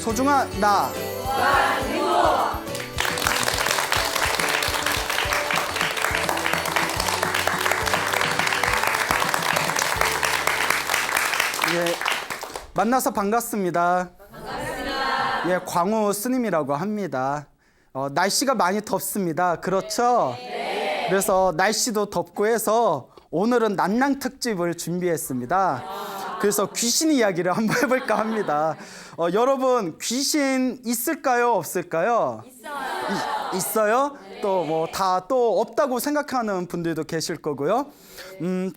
소중한 나. 예, 만나서 반갑습니다. 예, 광우 스님이라고 합니다. 날씨가 많이 덥습니다. 그렇죠? 그래서 날씨도 덥고 해서 오늘은 난랑 특집을 준비했습니다. 그래서 귀신 이야기를 한번 해볼까 합니다. 여러분, 귀신 있을까요? 없을까요? 있어요? 또 뭐 다 또 없다고 생각하는 분들도 계실 거고요.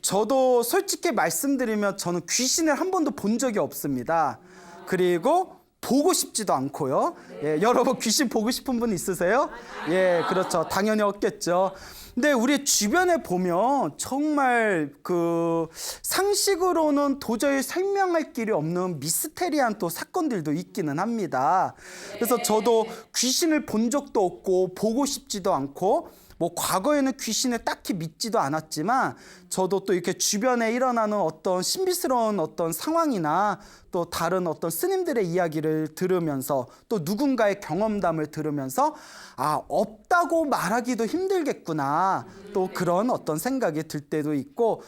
저도 솔직히 말씀드리면 저는 귀신을 한 번도 본 적이 없습니다. 그리고 보고 싶지도 않고요. 예, 여러분 귀신 보고 싶은 분 있으세요? 예, 그렇죠. 당연히 없겠죠. 근데 우리 주변에 보면 정말 그 상식으로는 도저히 설명할 길이 없는 미스테리한 또 사건들도 있기는 합니다. 그래서 저도 귀신을 본 적도 없고 보고 싶지도 않고 뭐 과거에는 귀신을 딱히 믿지도 않았지만 저도 또 이렇게 주변에 일어나는 어떤 신비스러운 어떤 상황이나 또 다른 어떤 스님들의 이야기를 들으면서 또 누군가의 경험담을 들으면서 아, 없다고 말하기도 힘들겠구나, 또 그런 어떤 생각이 들 때도 있고,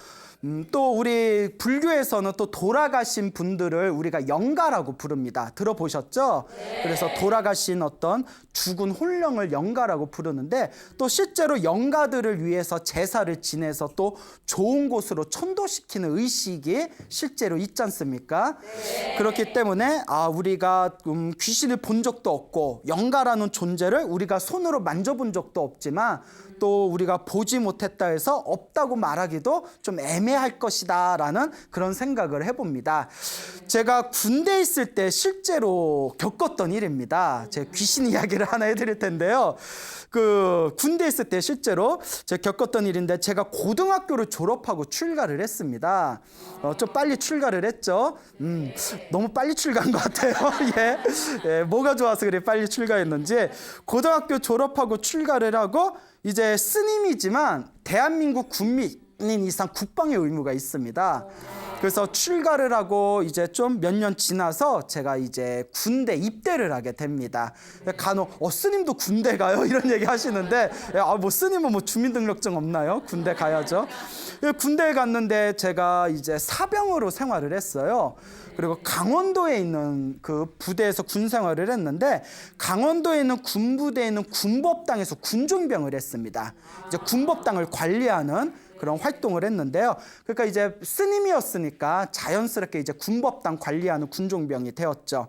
또 우리 불교에서는 또 돌아가신 분들을 우리가 영가라고 부릅니다. 들어보셨죠? 네. 그래서 돌아가신 어떤 죽은 혼령을 영가라고 부르는데, 또 실제로 영가들을 위해서 제사를 지내서 또 좋은 곳으로 천도시키는 의식이 실제로 있지 않습니까? 네. 그렇기 때문에 우리가 귀신을 본 적도 없고 영가라는 존재를 우리가 손으로 만져본 적도 없지만 또 우리가 보지 못했다 해서 없다고 말하기도 좀 애매할 것이다 라는 그런 생각을 해봅니다. 제가 군대에 있을 때 실제로 겪었던 일입니다. 제가 귀신 이야기를 하나 해드릴 텐데요. 그 군대에 있을 때 실제로 제가 겪었던 일인데, 제가 고등학교를 졸업하고 출가를 했습니다. 좀 빨리 출가를 했죠. 너무 빨리 출가한 것 같아요. 예, 뭐가 좋아서 그래 빨리 출가했는지. 고등학교 졸업하고 출가를 하고 이제 스님이지만 대한민국 국민인 이상 국방의 의무가 있습니다. 그래서 출가를 하고 이제 좀 몇 년 지나서 제가 이제 군대 입대를 하게 됩니다. 간혹 스님도 군대 가요? 이런 얘기 하시는데, 뭐 스님은 뭐 주민등록증 없나요? 군대 가야죠. 군대에 갔는데 제가 이제 사병으로 생활을 했어요. 그리고 강원도에 있는 그 부대에서 군 생활을 했는데, 강원도에 있는 군부대에 있는 군법당에서 군종병을 했습니다. 이제 군법당을 관리하는 그런 활동을 했는데요. 그러니까 이제 스님이었으니까 자연스럽게 이제 군법당 관리하는 군종병이 되었죠.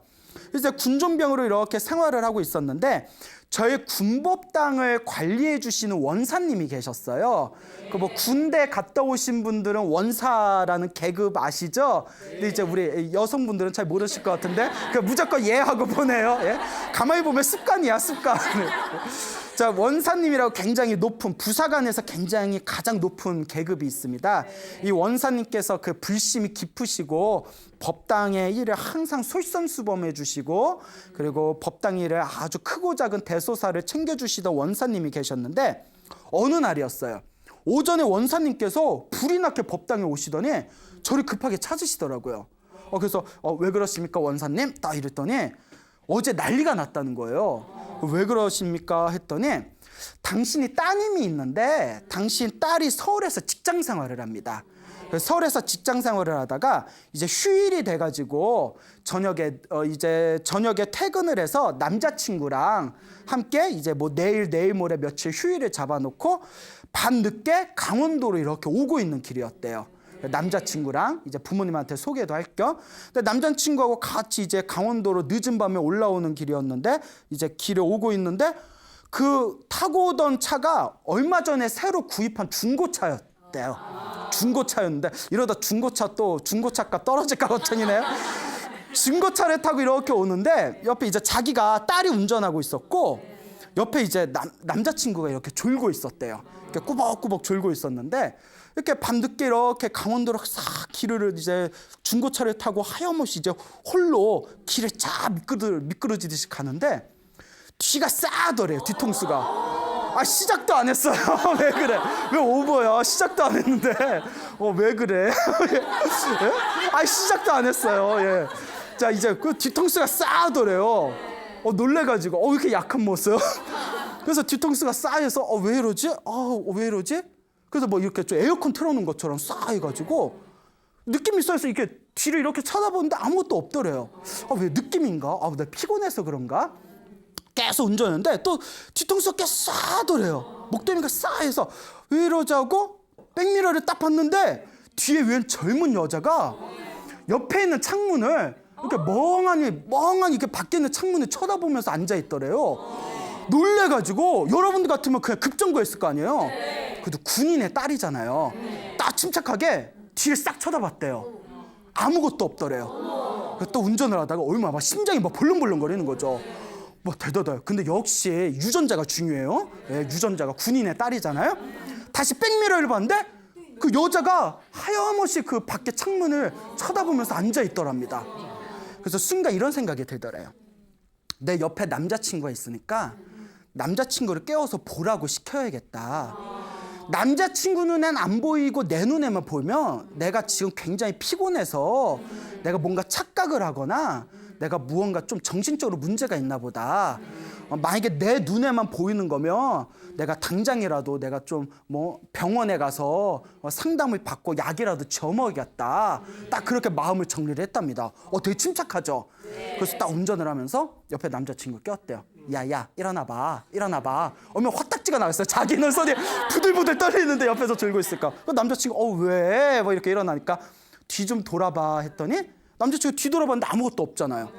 이제 군종병으로 이렇게 생활을 하고 있었는데, 저희 군법당을 관리해 주시는 원사님이 계셨어요. 그 뭐 군대 갔다 오신 분들은 원사라는 계급 아시죠? 근데 이제 우리 여성분들은 잘 모르실 것 같은데 무조건 예 하고 보내요. 예? 가만히 보면 습관이야, 습관. 자, 원사님이라고 굉장히 높은, 부사관에서 굉장히 가장 높은 계급이 있습니다. 이 원사님께서 그 불심이 깊으시고 법당의 일을 항상 솔선수범해 주시고, 그리고 법당 일을 아주 크고 작은 대소사를 챙겨주시던 원사님이 계셨는데, 어느 날이었어요. 오전에 원사님께서 불이 나게 법당에 오시더니 저를 급하게 찾으시더라고요. 그래서 왜 그러십니까 원사님? 딱 이랬더니 어제 난리가 났다는 거예요. 왜 그러십니까 했더니, 당신이 따님이 있는데 당신 딸이 서울에서 직장 생활을 합니다. 서울에서 직장 생활을 하다가 이제 휴일이 돼가지고 저녁에 퇴근을 해서 남자친구랑 함께 이제 뭐 내일 모레 며칠 휴일을 잡아놓고 밤 늦게 강원도로 이렇게 오고 있는 길이었대요. 남자친구랑 이제 부모님한테 소개도 할 겸. 근데 남자친구하고 같이 이제 강원도로 늦은 밤에 올라오는 길이었는데, 이제 길에 오고 있는데 그 타고 오던 차가 얼마 전에 새로 구입한 중고차였대요. 중고차였는데, 이러다 중고차값 떨어질까 걱정이네요. 중고차를 타고 이렇게 오는데 옆에 이제 자기가 딸이 운전하고 있었고, 옆에 이제 남자친구가 이렇게 졸고 있었대요. 이렇게 꾸벅꾸벅 졸고 있었는데, 이렇게 밤늦게 이렇게 강원도로 싹 길을 이제 중고차를 타고 하염없이 이제 홀로 길을 쫙 미끄러지듯이 가는데 뒤가 싸더래요, 뒤통수가. 시작도 안 했어요. 왜 그래? 왜 오버야? 시작도 안 했는데 왜 그래? 예? 시작도 안 했어요. 예. 자, 이제 그 뒤통수가 싸하더래요. 놀래가지고 왜 이렇게 약한 모습? 그래서 뒤통수가 싸해서 왜 이러지? 왜 이러지? 그래서 뭐 이렇게 좀 에어컨 틀어놓은 것처럼 싸해가지고 느낌이 있어서 이렇게 뒤를 이렇게 쳐다보는데 아무것도 없더래요. 왜 느낌인가? 내가 피곤해서 그런가? 계속 운전했는데 또 뒤통수가 꽤 싸하더래요. 목도리가 싸해서 왜 이러자고 백미러를 딱 봤는데 뒤에 웬 젊은 여자가 옆에 있는 창문을 이렇게 멍하니 이렇게 밖에 있는 창문을 쳐다보면서 앉아 있더래요. 놀래가지고 여러분들 같으면 그냥 급정거했을 거 아니에요. 그래도 군인의 딸이잖아요. 딱 침착하게 뒤를 싹 쳐다봤대요. 아무것도 없더래요. 또 운전을 하다가 얼마나 막 심장이 막 벌렁벌렁거리는 거죠. 뭐 대단해요. 근데 역시 유전자가 중요해요. 유전자가 군인의 딸이잖아요. 다시 백미러를 봤는데 그 여자가 하염없이 그 밖에 창문을 쳐다보면서 앉아 있더랍니다. 그래서 순간 이런 생각이 들더래요. 내 옆에 남자친구가 있으니까 남자친구를 깨워서 보라고 시켜야겠다. 남자친구 눈엔 안 보이고 내 눈에만 보면 내가 지금 굉장히 피곤해서 내가 뭔가 착각을 하거나 내가 무언가 좀 정신적으로 문제가 있나 보다. 만약에 내 눈에만 보이는 거면 내가 당장이라도 내가 좀 뭐 병원에 가서 상담을 받고 약이라도 저먹겠다. 딱 그렇게 마음을 정리를 했답니다. 되게 침착하죠. 그래서 딱 운전을 하면서 옆에 남자친구 꼈대요. 야야 일어나봐. 어머 화딱지가 나왔어요. 자기는 손이 부들부들 떨리는데 옆에서 들고 있을까. 그 남자친구 왜? 뭐 이렇게 일어나니까 뒤 좀 돌아봐 했더니 남자친구 뒤돌아봤는데 아무것도 없잖아요.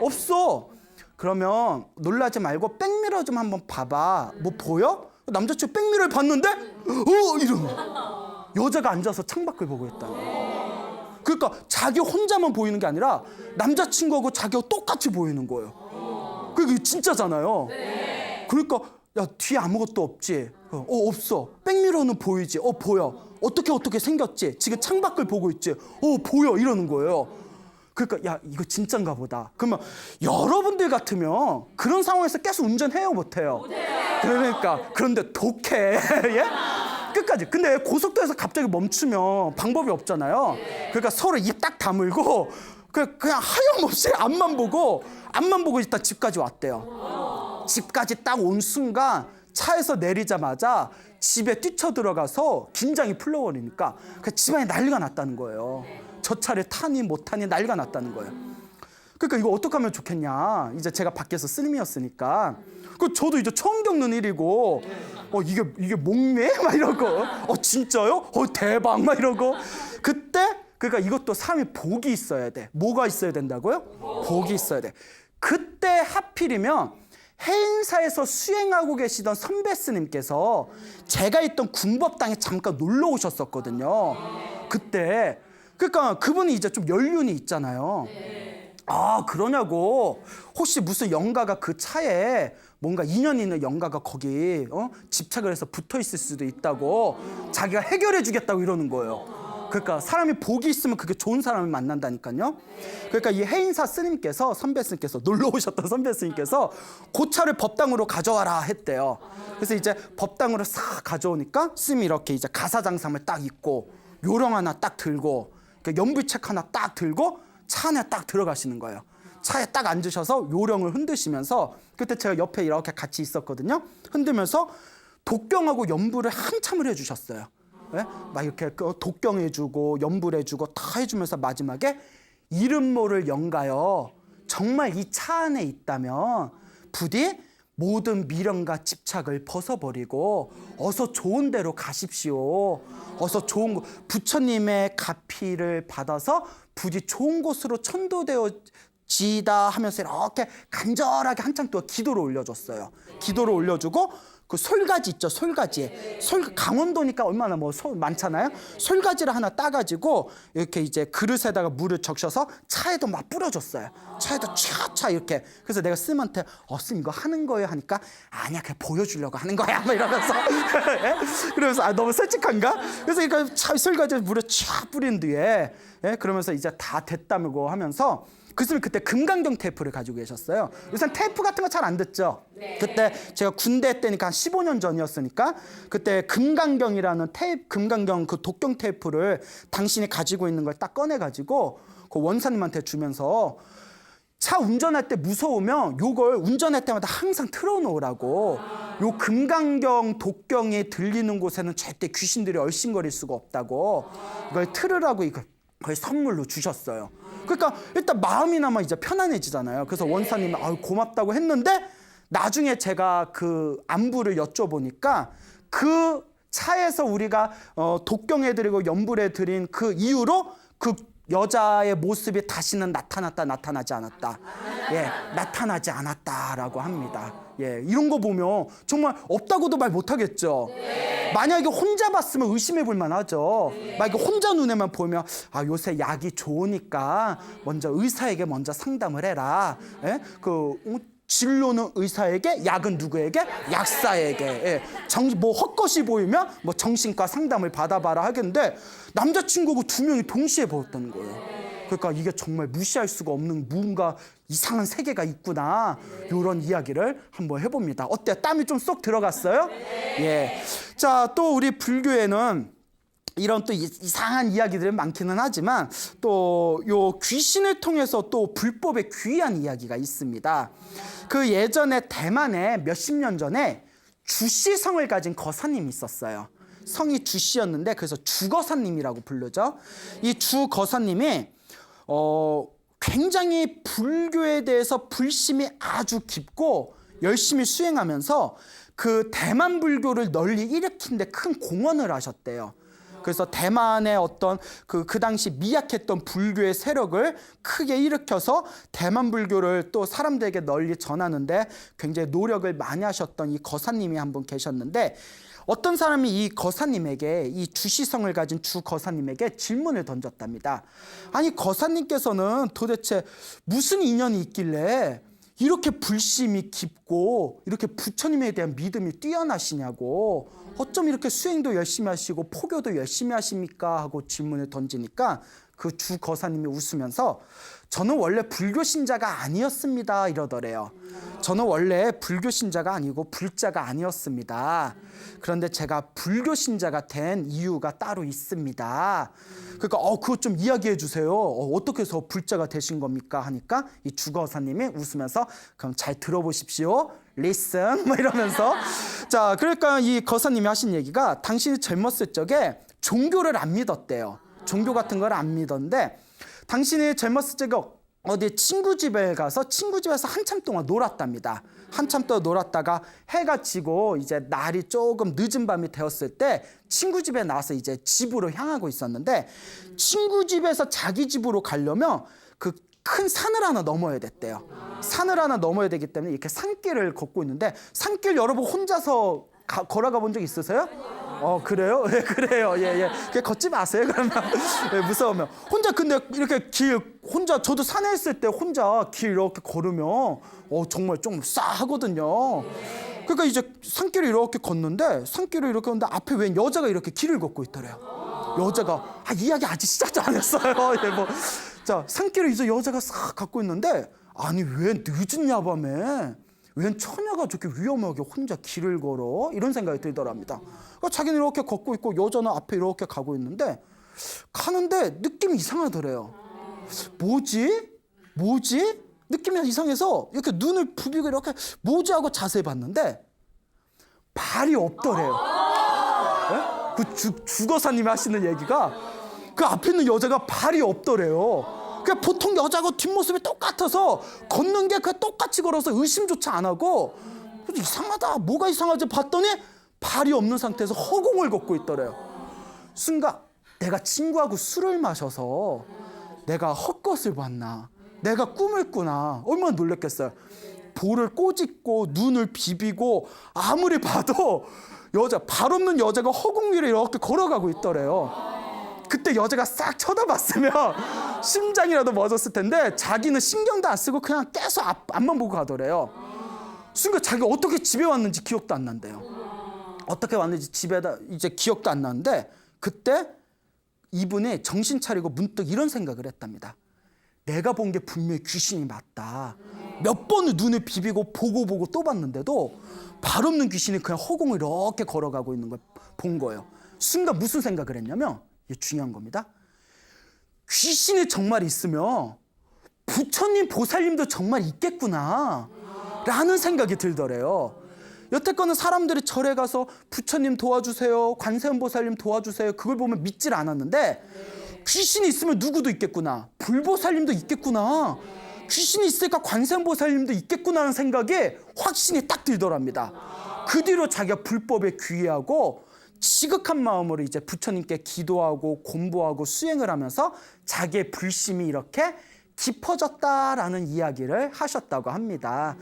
없어. 그러면 놀라지 말고 백미러 좀 한번 봐봐. 뭐 보여? 남자친구 백미러를 봤는데 이러는 여자가 앉아서 창밖을 보고 있다. 그러니까 자기 혼자만 보이는 게 아니라 남자친구하고 자기하고 똑같이 보이는 거예요. 그게 진짜잖아요. 그러니까 야 뒤에 아무것도 없지? 없어. 백미러는 보이지? 보여. 어떻게 생겼지? 지금 창밖을 보고 있지? 보여. 이러는 거예요. 그러니까 야 이거 진짠가 보다. 그러면 여러분들 같으면 그런 상황에서 계속 운전해요 못해요? 그러니까 그런데 독해. 예? 끝까지. 근데 고속도로에서 갑자기 멈추면 방법이 없잖아요. 그러니까 서로 입 딱 다물고 그냥 하염없이 앞만 보고 일단 집까지 왔대요. 집까지 딱 온 순간 차에서 내리자마자 집에 뛰쳐들어가서 긴장이 풀려버리니까 집안에 난리가 났다는 거예요. 저 차를 타니 못 타니 난리가 났다는 거예요. 그러니까 이거 어떻게 하면 좋겠냐. 이제 제가 밖에서 스님이었으니까 저도 이제 처음 겪는 일이고 이게 목매? 막 이러고 진짜요? 대박 막 이러고 그때 그러니까 이것도 사람이 복이 있어야 돼. 뭐가 있어야 된다고요? 복이 있어야 돼. 그때 하필이면 해인사에서 수행하고 계시던 선배 스님께서 제가 있던 군법당에 잠깐 놀러 오셨었거든요. 그때 그러니까 그분이 이제 좀 연륜이 있잖아요. 그러냐고. 혹시 무슨 영가가 그 차에 뭔가 인연 있는 영가가 거기 집착을 해서 붙어 있을 수도 있다고 자기가 해결해 주겠다고 이러는 거예요. 그러니까 사람이 복이 있으면 그게 좋은 사람을 만난다니까요. 그러니까 이 해인사 스님께서 선배 스님께서 놀러 오셨던 선배 스님께서 그 차를 법당으로 가져와라 했대요. 그래서 이제 법당으로 싹 가져오니까 스님이 이렇게 이제 가사장삼을 딱 입고 요령 하나 딱 들고 연불책 하나 딱 들고 차 안에 딱 들어가시는 거예요. 차에 딱 앉으셔서 요령을 흔드시면서 그때 제가 옆에 이렇게 같이 있었거든요. 흔들면서 독경하고 연불을 한참을 해주셨어요. 네? 막 이렇게 독경해주고 연불해주고 다 해주면서 마지막에 이름 모를 영가여 정말 이 차 안에 있다면 부디 모든 미련과 집착을 벗어버리고 어서 좋은 데로 가십시오. 어서 좋은 곳, 부처님의 가피를 받아서 부디 좋은 곳으로 천도되어지다 하면서 이렇게 간절하게 한참 동안 기도를 올려줬어요. 기도를 올려주고 그 솔가지 있죠, 솔가지. 강원도니까 얼마나 많잖아요. 솔가지를 하나 따가지고 이렇게 이제 그릇에다가 물을 적셔서 차에도 막 뿌려줬어요. 차에도 촤촤 이렇게. 그래서 내가 스님한테 스님 이거 하는 거예요 하니까 아니야 그냥 보여주려고 하는 거야 막 이러면서 그러면서 너무 솔직한가? 그래서 이거 솔가지를 물에 촤 뿌린 뒤에 그러면서 이제 다 됐다고 하면서 그 스님이 그때 금강경 테이프를 가지고 계셨어요. 요새 테이프 같은 거 잘 안 듣죠? 네. 그때 제가 군대 때니까 한 15년 전이었으니까 그때 금강경이라는 금강경 그 독경 테이프를 당신이 가지고 있는 걸 딱 꺼내가지고 그 원사님한테 주면서 차 운전할 때 무서우면 요걸 운전할 때마다 항상 틀어놓으라고. 요 금강경, 독경이 들리는 곳에는 절대 귀신들이 얼씬거릴 수가 없다고 이걸 틀으라고 이걸 선물로 주셨어요. 그러니까 일단 마음이나마 이제 편안해지잖아요. 그래서 원사님이 고맙다고 했는데 나중에 제가 그 안부를 여쭤보니까 그 차에서 우리가 독경해드리고 연불해드린 그 이후로 그 여자의 모습이 다시는 나타났다 나타나지 않았다. 예, 나타나지 않았다라고 합니다. 예, 이런 거 보면 정말 없다고도 말 못하겠죠. 만약에 혼자 봤으면 의심해 볼 만하죠. 만약에 혼자 눈에만 보면 요새 약이 좋으니까 먼저 의사에게 먼저 상담을 해라. 예? 진료는 의사에게, 약은 누구에게? 약사에게. 예. 뭐 헛것이 보이면 뭐 정신과 상담을 받아봐라 하겠는데 남자친구하고 두 명이 동시에 보였다는 거예요. 그러니까 이게 정말 무시할 수가 없는 뭔가 이상한 세계가 있구나. 이런 이야기를 한번 해봅니다. 어때요? 땀이 좀 쏙 들어갔어요? 예. 자, 또 우리 불교에는 이런 또 이상한 이야기들이 많기는 하지만 또 요 귀신을 통해서 또 불법의 귀한 이야기가 있습니다. 그 예전에 대만에 몇십 년 전에 주씨성을 가진 거사님이 있었어요. 성이 주씨였는데 그래서 주거사님이라고 부르죠. 이 주거사님이 굉장히 불교에 대해서 불심이 아주 깊고 열심히 수행하면서 그 대만 불교를 널리 일으킨 데 큰 공헌을 하셨대요. 그래서 대만의 어떤 그 당시 미약했던 불교의 세력을 크게 일으켜서 대만 불교를 또 사람들에게 널리 전하는데 굉장히 노력을 많이 하셨던 이 거사님이 한 분 계셨는데 어떤 사람이 이 거사님에게 이 주씨성을 가진 주 거사님에게 질문을 던졌답니다. 아니 거사님께서는 도대체 무슨 인연이 있길래 이렇게 불심이 깊고 이렇게 부처님에 대한 믿음이 뛰어나시냐고 어쩜 이렇게 수행도 열심히 하시고 포교도 열심히 하십니까? 하고 질문을 던지니까 그 주 거사님이 웃으면서 저는 원래 불교 신자가 아니었습니다 이러더래요. 저는 원래 불교 신자가 아니고 불자가 아니었습니다. 그런데 제가 불교 신자가 된 이유가 따로 있습니다. 그러니까 그거 좀 이야기해 주세요. 어떻게 해서 불자가 되신 겁니까? 하니까 이 주 거사님이 웃으면서 그럼 잘 들어보십시오. listen 뭐 이러면서 자 그러니까 이 거사님이 하신 얘기가 당신이 젊었을 적에 종교를 안 믿었대요. 종교 같은 걸 안 믿었는데 당신이 젊었을 적에 어디 친구 집에 가서 친구 집에서 한참 동안 놀았답니다. 한참 동안 놀았다가 해가 지고 이제 날이 조금 늦은 밤이 되었을 때 친구 집에 나와서 이제 집으로 향하고 있었는데 친구 집에서 자기 집으로 가려면 그 큰 산을 하나 넘어야 됐대요. 산을 하나 넘어야 되기 때문에 이렇게 산길을 걷고 있는데 산길 여러분 혼자서 걸어가 본 적 있으세요? 그래요? 예, 그래요. 예. 그냥 걷지 마세요. 그러면 예, 무서우면 혼자 근데 이렇게 길 혼자 저도 산에 있을 때 혼자 길 이렇게 걸으면 정말 좀 싸하거든요. 그러니까 이제 산길을 이렇게 걷는데 산길을 이렇게 걷는데 앞에 웬 여자가 이렇게 길을 걷고 있더래요. 여자가 이야기 아직 시작도 안 했어요. 예, 자 산길을 이제 여자가 싹 갖고 있는데 아니 왜 늦은 야밤에 웬 처녀가 저렇게 위험하게 혼자 길을 걸어? 이런 생각이 들더랍니다. 그러니까 자기는 이렇게 걷고 있고 여자는 앞에 이렇게 가고 있는데 가는데 느낌이 이상하더래요. 뭐지? 느낌이 이상해서 이렇게 눈을 부비고 이렇게 뭐지 하고 자세히 봤는데 발이 없더래요. 네? 그 주거사님이 하시는 얘기가 그 앞에 있는 여자가 발이 없더래요. 그러니까 보통 여자하고 뒷모습이 똑같아서 걷는 게 그냥 똑같이 걸어서 의심조차 안 하고 이상하다 뭐가 이상하지 봤더니 발이 없는 상태에서 허공을 걷고 있더래요. 순간 내가 친구하고 술을 마셔서 내가 헛것을 봤나 내가 꿈을 꾸나 얼마나 놀랐겠어요. 볼을 꼬집고 눈을 비비고 아무리 봐도 발 없는 여자가 허공 위를 이렇게 걸어가고 있더래요. 그때 여자가 싹 쳐다봤으면 심장이라도 멎었을 텐데 자기는 신경도 안 쓰고 그냥 계속 앞만 보고 가더래요. 순간 자기가 어떻게 집에 왔는지 기억도 안 난대요. 어떻게 왔는지 집에다 이제 기억도 안 나는데 그때 이분이 정신 차리고 문득 이런 생각을 했답니다. 내가 본 게 분명히 귀신이 맞다. 몇 번을 눈을 비비고 보고 또 봤는데도 발 없는 귀신이 그냥 허공을 이렇게 걸어가고 있는 걸 본 거예요. 순간 무슨 생각을 했냐면 이게 중요한 겁니다. 귀신이 정말 있으면 부처님 보살님도 정말 있겠구나 라는 생각이 들더래요. 여태껏은 사람들이 절에 가서 부처님 도와주세요, 관세음보살님 도와주세요, 그걸 보면 믿질 않았는데 귀신이 있으면 누구도 있겠구나, 불보살님도 있겠구나, 귀신이 있으니까 관세음보살님도 있겠구나 하는 생각이 확신이 딱 들더랍니다. 그 뒤로 자기가 불법에 귀의하고 지극한 마음으로 이제 부처님께 기도하고 공부하고 수행을 하면서 자기의 불심이 이렇게 깊어졌다라는 이야기를 하셨다고 합니다.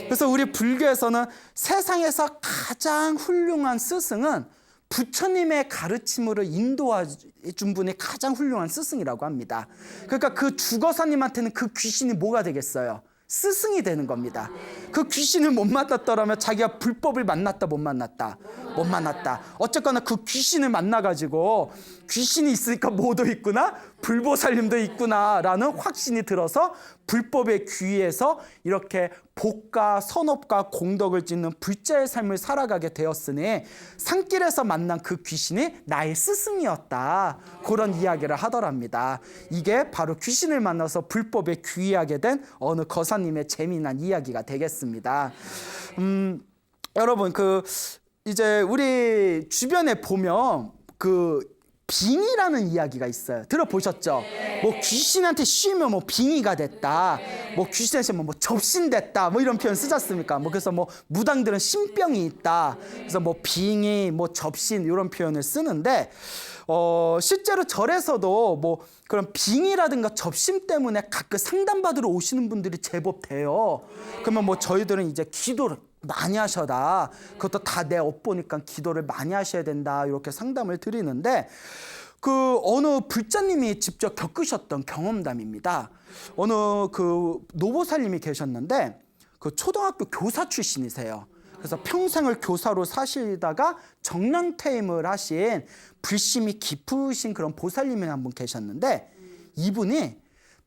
그래서 우리 불교에서는 세상에서 가장 훌륭한 스승은 부처님의 가르침으로 인도해 준 분이 가장 훌륭한 스승이라고 합니다. 그러니까 그 주거사님한테는 그 귀신이 뭐가 되겠어요? 스승이 되는 겁니다. 그 귀신을 못 만났더라면 자기가 불법을 만났다 못 만났다? 못 만났다. 어쨌거나 그 귀신을 만나가지고 귀신이 있으니까 뭐도 있구나, 불보살님도 있구나 라는 확신이 들어서 불법에 귀의해서 이렇게 복과 선업과 공덕을 짓는 불자의 삶을 살아가게 되었으니 산길에서 만난 그 귀신이 나의 스승이었다, 그런 이야기를 하더랍니다. 이게 바로 귀신을 만나서 불법에 귀의하게 된 어느 거사님의 재미난 이야기가 되겠습니다. 여러분, 이제 우리 주변에 보면 빙의라는 이야기가 있어요. 들어보셨죠? 뭐 귀신한테 씌우면 뭐 빙의가 됐다, 뭐 귀신한테 뭐 접신됐다, 뭐 이런 표현 쓰지 않습니까? 그래서 뭐 무당들은 신병이 있다, 그래서 뭐 빙의, 뭐 접신 이런 표현을 쓰는데 실제로 절에서도 뭐 그런 빙의라든가 접심 때문에 가끔 상담받으러 오시는 분들이 제법 돼요. 그러면 뭐 저희들은 이제 기도를 많이 하셔라, 그것도 다 내 업보니까 기도를 많이 하셔야 된다, 이렇게 상담을 드리는데 어느 불자님이 직접 겪으셨던 경험담입니다. 어느 노보살님이 계셨는데 초등학교 교사 출신이세요. 그래서 평생을 교사로 사시다가 정년퇴임을 하신 불심이 깊으신 그런 보살님이 한 분 계셨는데, 이분이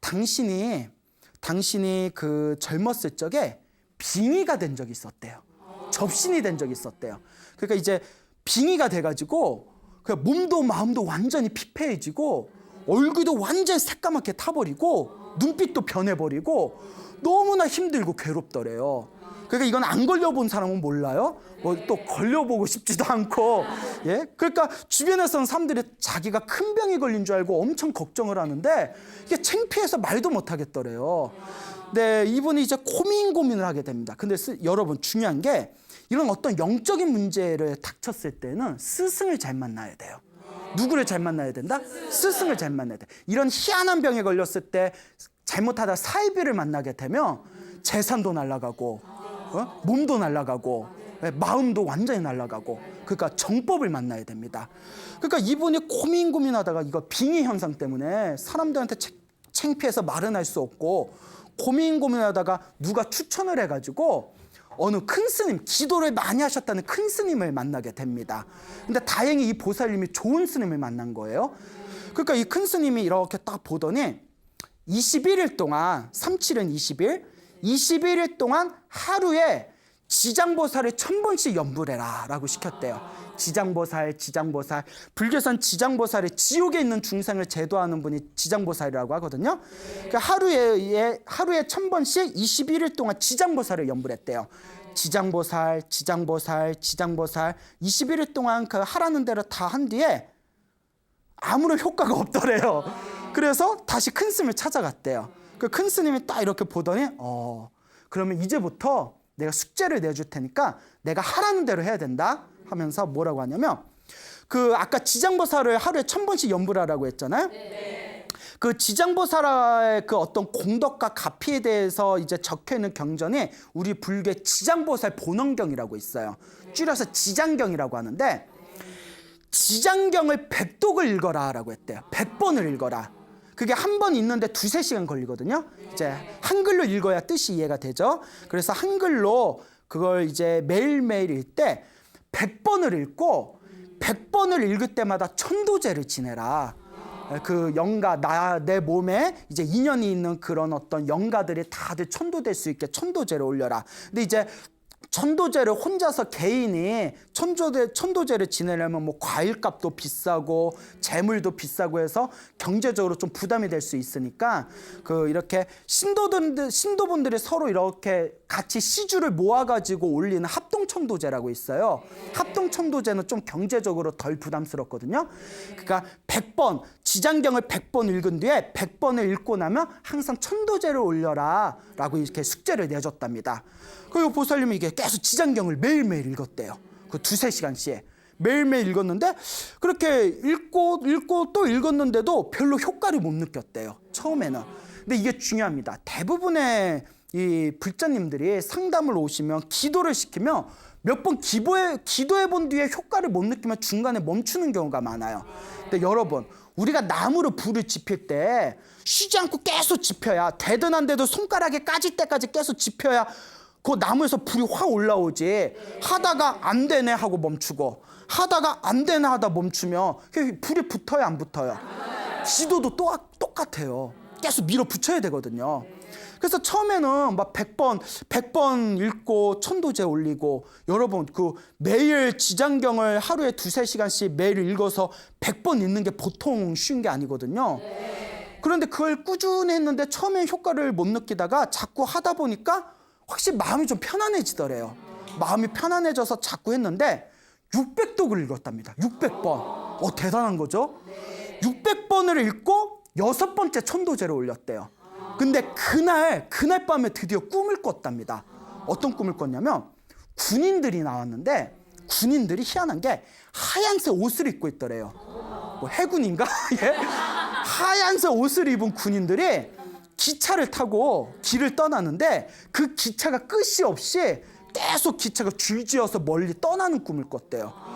당신이 젊었을 적에 빙의가 된 적이 있었대요. 접신이 된 적이 있었대요. 그러니까 이제 빙의가 돼가지고 몸도 마음도 완전히 피폐해지고 얼굴도 완전히 새까맣게 타버리고 눈빛도 변해버리고 너무나 힘들고 괴롭더래요. 그러니까 이건 안 걸려본 사람은 몰라요. 또 걸려보고 싶지도 않고, 예. 그러니까 주변에서는 사람들이 자기가 큰 병이 걸린 줄 알고 엄청 걱정을 하는데 이게 창피해서 말도 못 하겠더래요. 네, 이분이 이제 고민을 하게 됩니다. 근데 여러분, 중요한 게 이런 어떤 영적인 문제를 닥쳤을 때는 스승을 잘 만나야 돼요. 누구를 잘 만나야 된다? 스승을 잘 만나야 돼. 이런 희한한 병에 걸렸을 때 잘못하다 사이비를 만나게 되면 재산도 날아가고, 몸도 날아가고, 마음도 완전히 날아가고, 그러니까 정법을 만나야 됩니다. 그러니까 이분이 고민하다가 이거 빙의 현상 때문에 사람들한테 창피해서 말은 할 수 없고 고민하다가 누가 추천을 해가지고 어느 큰 스님, 기도를 많이 하셨다는 큰 스님을 만나게 됩니다. 근데 다행히 이 보살님이 좋은 스님을 만난 거예요. 그러니까 이 큰 스님이 이렇게 딱 보더니 21일 동안, 37은 20일, 21일 동안 하루에 지장보살을 1000번씩 연불해라 라고 시켰대요. 지장보살. 불교선 지장보살이 지옥에 있는 중생을 제도하는 분이 지장보살이라고 하거든요. 그러니까 하루에 1000번씩 21일 동안 지장보살을 연불했대요. 지장보살 21일 동안 하라는 대로 다 한 뒤에 아무런 효과가 없더래요. 그래서 다시 큰 스님을 찾아갔대요. 그 큰 스님이 딱 이렇게 보더니 그러면 이제부터 내가 숙제를 내줄 테니까 내가 하라는 대로 해야 된다 하면서 뭐라고 하냐면, 아까 지장보살을 하루에 1000번씩 연불하라고 했잖아요. 네. 그 지장보살의 어떤 공덕과 가피에 대해서 이제 적혀 있는 경전이 우리 불교의 지장보살 본원경이라고 있어요. 줄여서 지장경이라고 하는데, 지장경을 100독을 읽어라라고 했대요. 100번을 읽어라. 그게 한 번 읽는데 2-3시간 걸리거든요. 이제 한글로 읽어야 뜻이 이해가 되죠. 그래서 한글로 그걸 이제 매일매일 읽을 때 100번을 읽고 100번을 읽을 때마다 천도제를 지내라. 내 몸에 이제 인연이 있는 그런 어떤 영가들이 다들 천도될 수 있게 천도제를 올려라. 근데 이제 천도제를 혼자서 개인이 천도제를 지내려면 뭐 과일값도 비싸고 재물도 비싸고 해서 경제적으로 좀 부담이 될 수 있으니까 이렇게 신도분들이 서로 이렇게 같이 시주를 모아가지고 올리는 합동천도제라고 있어요. 합동천도제는 좀 경제적으로 덜 부담스럽거든요. 그러니까 100번 지장경을 100번 읽은 뒤에 100번을 읽고 나면 항상 천도제를 올려라 라고 이렇게 숙제를 내줬답니다. 그리고 보살님이 이게 계속 지장경을 매일매일 읽었대요. 그 2-3시간씩 매일매일 읽었는데 그렇게 읽고 또 읽었는데도 별로 효과를 못 느꼈대요. 처음에는. 근데 이게 중요합니다. 대부분의 이 불자님들이 상담을 오시면 기도를 시키면 몇 번 기도해 본 뒤에 효과를 못 느끼면 중간에 멈추는 경우가 많아요. 근데 여러분, 우리가 나무로 불을 지필 때 쉬지 않고 계속 지펴야, 되든 안 돼도 손가락에 까질 때까지 계속 지펴야 그 나무에서 불이 확 올라오지. 하다가 안 되네 하고 멈추고, 하다가 안 되네 하다 멈추면 불이 붙어요, 안 붙어요? 기도도 똑같아요. 계속 밀어붙여야 되거든요. 그래서 처음에는 막 100번 읽고 천도제 올리고, 여러분 매일 지장경을 하루에 2-3시간씩 매일 읽어서 100번 읽는 게 보통 쉬운 게 아니거든요. 그런데 그걸 꾸준히 했는데 처음엔 효과를 못 느끼다가 자꾸 하다 보니까 확실히 마음이 좀 편안해지더래요. 마음이 편안해져서 자꾸 했는데 600독을 읽었답니다. 600번. 대단한 거죠? 600번을 읽고 6번째 천도제를 올렸대요. 근데 그날 밤에 드디어 꿈을 꿨답니다. 어떤 꿈을 꿨냐면 군인들이 나왔는데, 군인들이 희한한 게 하얀색 옷을 입고 있더래요. 뭐 해군인가? 예? 하얀색 옷을 입은 군인들이 기차를 타고 길을 떠나는데 그 기차가 끝이 없이 계속 기차가 줄지어서 멀리 떠나는 꿈을 꿨대요.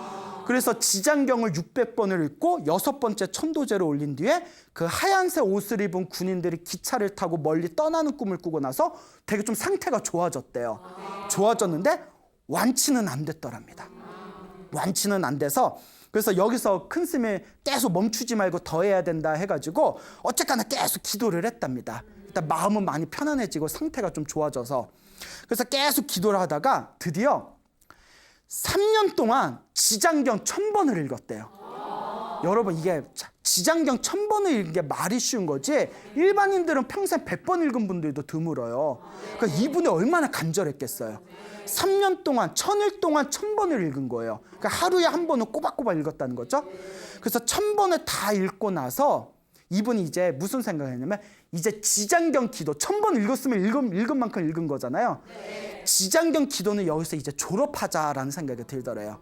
그래서 지장경을 600번을 읽고 6번째 천도제를 올린 뒤에 그 하얀색 옷을 입은 군인들이 기차를 타고 멀리 떠나는 꿈을 꾸고 나서 되게 좀 상태가 좋아졌대요. 좋아졌는데 완치는 안 됐더랍니다. 완치는 안 돼서, 그래서 여기서 큰 스님이 계속 멈추지 말고 더 해야 된다 해가지고 어쨌거나 계속 기도를 했답니다. 일단 마음은 많이 편안해지고 상태가 좀 좋아져서, 그래서 계속 기도를 하다가 드디어 3년 동안 지장경 1000번을 읽었대요. 여러분, 이게 지장경 1000번을 읽는 게 말이 쉬운 거지 일반인들은 평생 100번 읽은 분들도 드물어요. 그러니까 이분이 얼마나 간절했겠어요. 3년 동안 1000일 동안 1000번을 읽은 거예요. 그러니까 하루에 한 번은 꼬박꼬박 읽었다는 거죠. 그래서 1000번을 다 읽고 나서 이분이 이제 무슨 생각을 했냐면, 이제 지장경 기도 1000번 읽었으면 읽은 만큼 읽은 거잖아요. 지장경 기도는 여기서 이제 졸업하자라는 생각이 들더래요.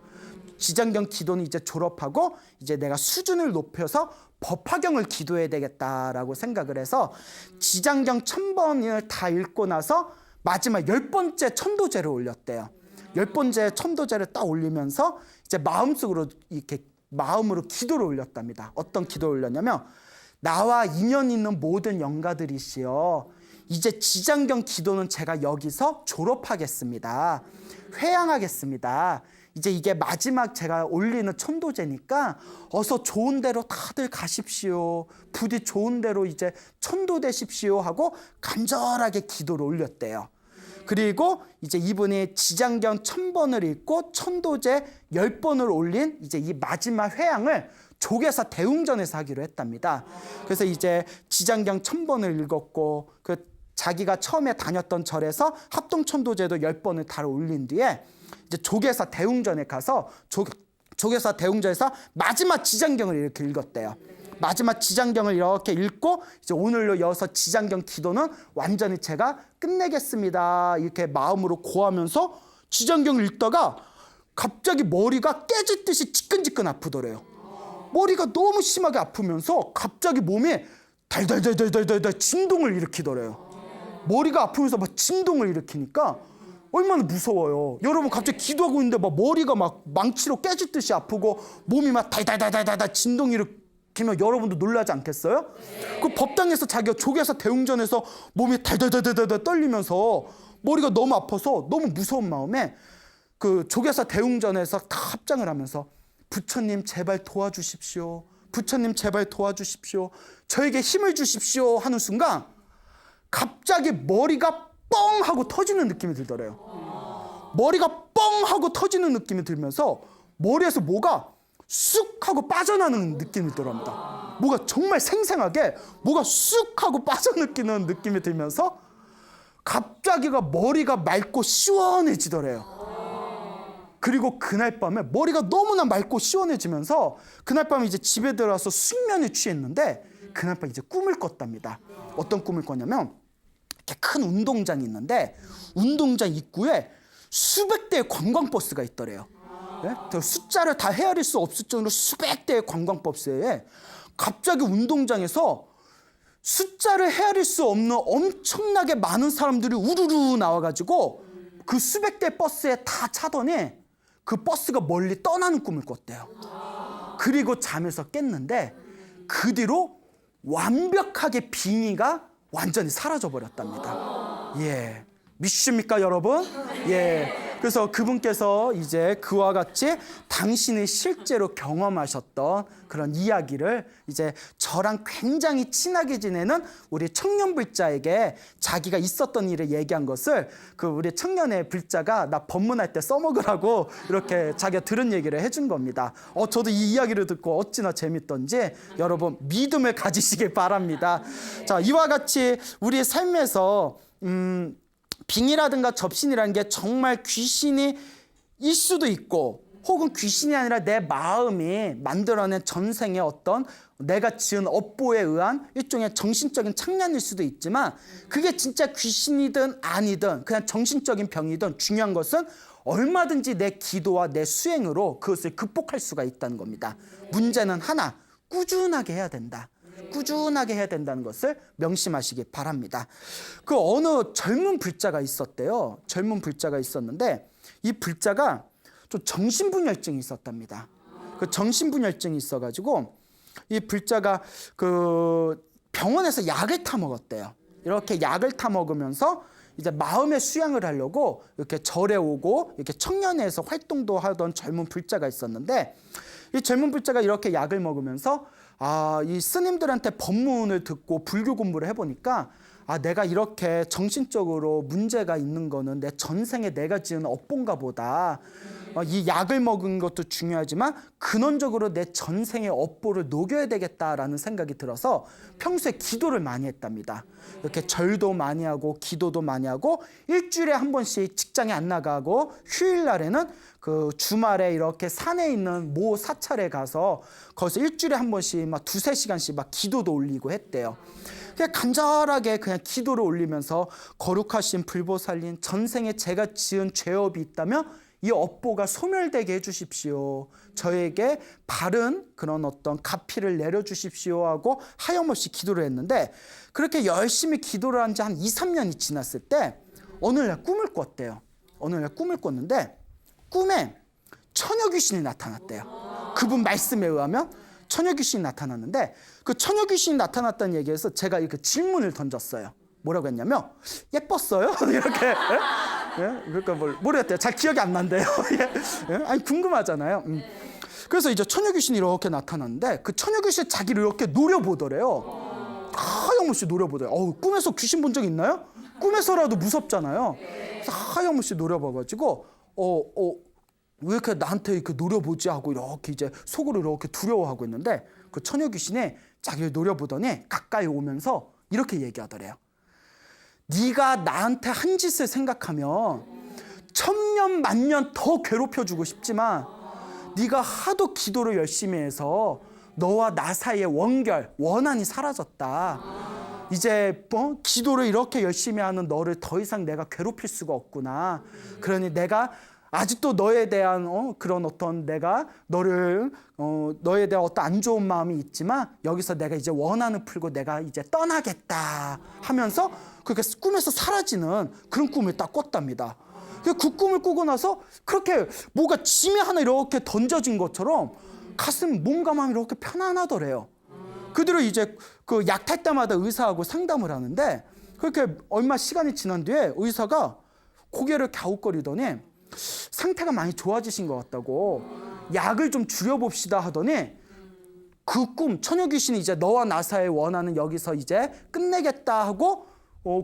지장경 기도는 이제 졸업하고 이제 내가 수준을 높여서 법화경을 기도해야 되겠다라고 생각을 해서 지장경 1000번을 다 읽고 나서 마지막 10번째 천도제를 올렸대요. 10번째 천도제를 딱 올리면서 이제 마음속으로 이렇게 마음으로 기도를 올렸답니다. 어떤 기도를 올렸냐면, 나와 인연 있는 모든 영가들이시여, 이제 지장경 기도는 제가 여기서 졸업하겠습니다. 회양하겠습니다. 이제 이게 마지막 제가 올리는 천도제니까 어서 좋은 데로 다들 가십시오. 부디 좋은 데로 이제 천도되십시오 하고 간절하게 기도를 올렸대요. 그리고 이제 이분이 지장경 1000번을 읽고 천도제 10번을 올린 이제 이 마지막 회양을 조계사 대웅전에서 하기로 했답니다. 그래서 이제 지장경 1000번을 읽었고 자기가 처음에 다녔던 절에서 합동천도제도 10번을 다 올린 뒤에 이제 조계사 대웅전에 가서 조계사 대웅전에서 마지막 지장경을 이렇게 읽었대요. 마지막 지장경을 이렇게 읽고 이제 오늘로 이어서 지장경 기도는 완전히 제가 끝내겠습니다. 이렇게 마음으로 고하면서 지장경을 읽다가 갑자기 머리가 깨질 듯이 지끈지끈 아프더래요. 머리가 너무 심하게 아프면서 갑자기 몸이 달달달달달달 진동을 일으키더래요. 머리가 아프면서 막 진동을 일으키니까 얼마나 무서워요. 여러분, 갑자기 기도하고 있는데 막 머리가 막 망치로 깨질 듯이 아프고 몸이 막 달달달달달 진동 일으키면 여러분도 놀라지 않겠어요? 그 법당에서 자기가 조계사 대웅전에서 몸이 달달달달달 떨리면서 머리가 너무 아파서 너무 무서운 마음에 그 조계사 대웅전에서 다 합장을 하면서 부처님 제발 도와주십시오. 부처님 제발 도와주십시오. 저에게 힘을 주십시오 하는 순간 갑자기 머리가 뻥 하고 터지는 느낌이 들더래요. 머리가 뻥 하고 터지는 느낌이 들면서 머리에서 뭐가 쑥 하고 빠져나는 느낌이 들어옵니다. 뭐가 정말 생생하게 뭐가 쑥 하고 빠져느끼는 느낌이 들면서 갑자기가 머리가 맑고 시원해지더래요. 그리고 그날 밤에 머리가 너무나 맑고 시원해지면서 그날 밤에 이제 집에 들어와서 숙면에 취했는데 그날 밤에 이제 꿈을 꿨답니다. 어떤 꿈을 꿨냐면 이렇게 큰 운동장이 있는데 운동장 입구에 수백 대의 관광버스가 있더래요. 네? 숫자를 다 헤아릴 수 없을 정도로 수백 대의 관광버스에 갑자기 운동장에서 숫자를 헤아릴 수 없는 엄청나게 많은 사람들이 우르르 나와가지고 그 수백 대 버스에 다 차더니 그 버스가 멀리 떠나는 꿈을 꿨대요. 그리고 잠에서 깼는데 그 뒤로 완벽하게 빙의가 완전히 사라져버렸답니다. 예, 믿으십니까 여러분? 예. 그래서 그분께서 이제 그와 같이 당신이 실제로 경험하셨던 그런 이야기를 이제 저랑 굉장히 친하게 지내는 우리 청년 불자에게 자기가 있었던 일을 얘기한 것을 그 우리 청년의 불자가 나 법문할 때 써먹으라고 이렇게 자기가 들은 얘기를 해준 겁니다. 저도 이 이야기를 듣고 어찌나 재밌던지 여러분 믿음을 가지시길 바랍니다. 자, 이와 같이 우리의 삶에서 빙이라든가 접신이라는 게 정말 귀신이 일 수도 있고 혹은 귀신이 아니라 내 마음이 만들어낸 전생의 어떤 내가 지은 업보에 의한 일종의 정신적인 착란일 수도 있지만 그게 진짜 귀신이든 아니든 그냥 정신적인 병이든 중요한 것은 얼마든지 내 기도와 내 수행으로 그것을 극복할 수가 있다는 겁니다. 문제는 하나, 꾸준하게 해야 된다. 꾸준하게 해야 된다는 것을 명심하시기 바랍니다. 그 어느 젊은 불자가 있었대요. 젊은 불자가 있었는데 이 불자가 좀 정신분열증이 있었답니다. 그 정신분열증이 있어가지고 이 불자가 그 병원에서 약을 타 먹었대요. 이렇게 약을 타 먹으면서 이제 마음의 수양을 하려고 이렇게 절에 오고 이렇게 청년회에서 활동도 하던 젊은 불자가 있었는데 이 젊은 불자가 이렇게 약을 먹으면서 이 스님들한테 법문을 듣고 불교 공부를 해보니까 내가 이렇게 정신적으로 문제가 있는 거는 내 전생에 내가 지은 업본가 보다. 이 약을 먹은 것도 중요하지만 근원적으로 내 전생의 업보를 녹여야 되겠다라는 생각이 들어서 평소에 기도를 많이 했답니다. 이렇게 절도 많이 하고 기도도 많이 하고 일주일에 한 번씩 직장에 안 나가고 휴일날에는 그 주말에 이렇게 산에 있는 모 사찰에 가서 거기서 일주일에 한 번씩 막 2-3시간씩 막 기도도 올리고 했대요. 그냥 간절하게 그냥 기도를 올리면서 거룩하신 불보살님 전생에 제가 지은 죄업이 있다면 이 업보가 소멸되게 해주십시오. 저에게 바른 그런 어떤 가피를 내려주십시오 하고 하염없이 기도를 했는데 그렇게 열심히 기도를 한 지 한 2-3년이 지났을 때 어느 날 꿈을 꿨대요. 어느 날 꿈을 꿨는데 꿈에 처녀 귀신이 나타났대요. 그분 말씀에 의하면 처녀 귀신이 나타났는데 그 처녀 귀신이 나타났다는 얘기에서 제가 이렇게 질문을 던졌어요. 뭐라고 했냐면 예뻤어요? 이렇게 예? 그러니까 모르겠대요. 잘 기억이 안 난대요. 예? 아니 궁금하잖아요. 그래서 이제 처녀 귀신이 이렇게 나타났는데 그 처녀 귀신이 자기를 이렇게 노려보더래요. 하염없이 노려보더래요. 꿈에서 귀신 본 적 있나요? 꿈에서라도 무섭잖아요. 그래서 하염없이 노려봐가지고 왜 이렇게 나한테 이렇게 노려보지 하고 이렇게 이제 속으로 이렇게 두려워하고 있는데 그 처녀 귀신이 자기를 노려보더니 가까이 오면서 이렇게 얘기하더래요. 네가 나한테 한 짓을 생각하면 천년 만년 더 괴롭혀주고 싶지만 네가 하도 기도를 열심히 해서 너와 나 사이의 원한이 사라졌다. 이제 기도를 이렇게 열심히 하는 너를 더 이상 내가 괴롭힐 수가 없구나. 그러니 내가 아직도 너에 대한 그런 어떤 내가 너에 대한 어떤 안 좋은 마음이 있지만 여기서 내가 이제 원한을 풀고 내가 이제 떠나겠다 하면서 그렇게 꿈에서 사라지는 그런 꿈을 딱 꿨답니다. 그 꿈을 꾸고 나서 그렇게 뭐가 짐이 하나 이렇게 던져진 것처럼 가슴 몸과 마음이 이렇게 편안하더래요. 그 뒤로 이제 그 약 탈 때마다 의사하고 상담을 하는데 그렇게 얼마 시간이 지난 뒤에 의사가 고개를 갸웃거리더니 상태가 많이 좋아지신 것 같다고 약을 좀 줄여봅시다 하더니 그 꿈 처녀 귀신이 이제 너와 나 사이의 원한은 여기서 이제 끝내겠다 하고